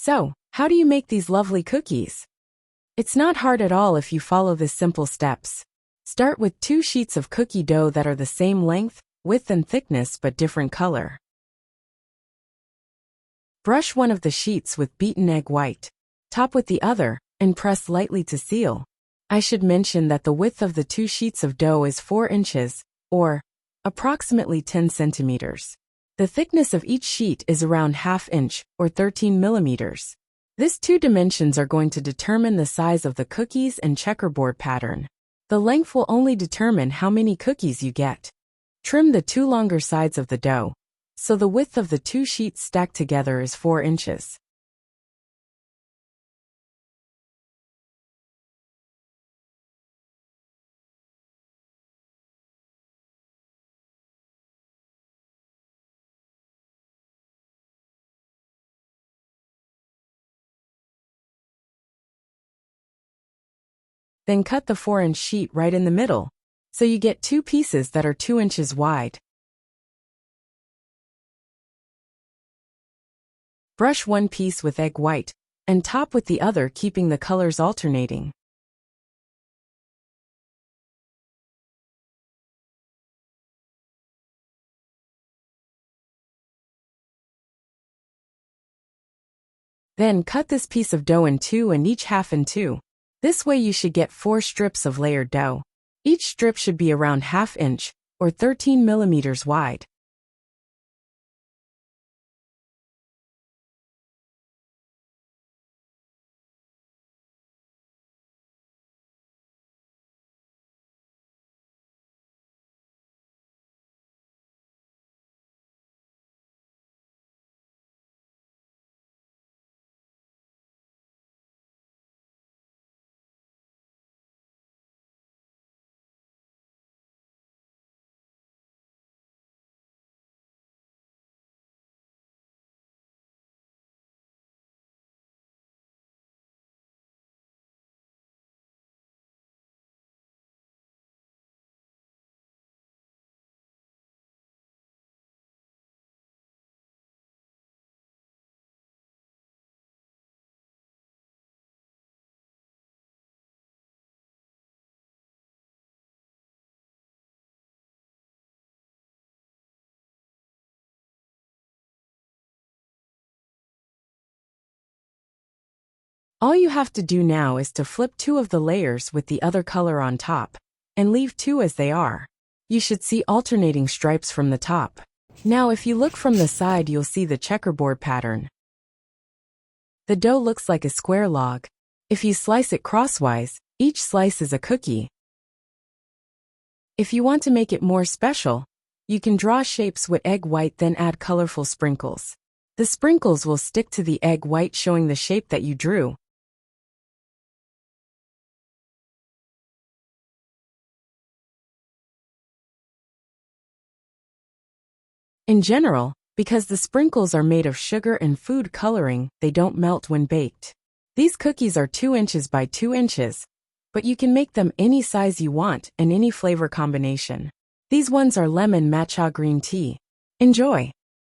So, how do you make these lovely cookies? It's not hard at all if you follow the simple steps. Start with 2 sheets of cookie dough that are the same length, width and thickness but different color. Brush one of the sheets with beaten egg white. Top with the other, and press lightly to seal. I should mention that the width of the 2 sheets of dough is 4 inches, or approximately 10 centimeters. The thickness of each sheet is around ½ inch, or 13 millimeters. These 2 dimensions are going to determine the size of the cookies and checkerboard pattern. The length will only determine how many cookies you get. Trim the 2 longer sides of the dough, so the width of the 2 sheets stacked together is 4 inches. Then cut the 4-inch sheet right in the middle, so you get 2 pieces that are 2 inches wide. Brush one piece with egg white, and top with the other, keeping the colors alternating. Then cut this piece of dough in 2 and each half in 2. This way you should get 4 strips of layered dough. Each strip should be around ½ inch, or 13 millimeters wide. All you have to do now is to flip 2 of the layers with the other color on top, and leave 2 as they are. You should see alternating stripes from the top. Now if you look from the side, you'll see the checkerboard pattern. The dough looks like a square log. If you slice it crosswise, each slice is a cookie. If you want to make it more special, you can draw shapes with egg white, then add colorful sprinkles. The sprinkles will stick to the egg white, showing the shape that you drew. In general, because the sprinkles are made of sugar and food coloring, they don't melt when baked. These cookies are 2 inches by 2 inches, but you can make them any size you want and any flavor combination. These ones are lemon matcha green tea. Enjoy!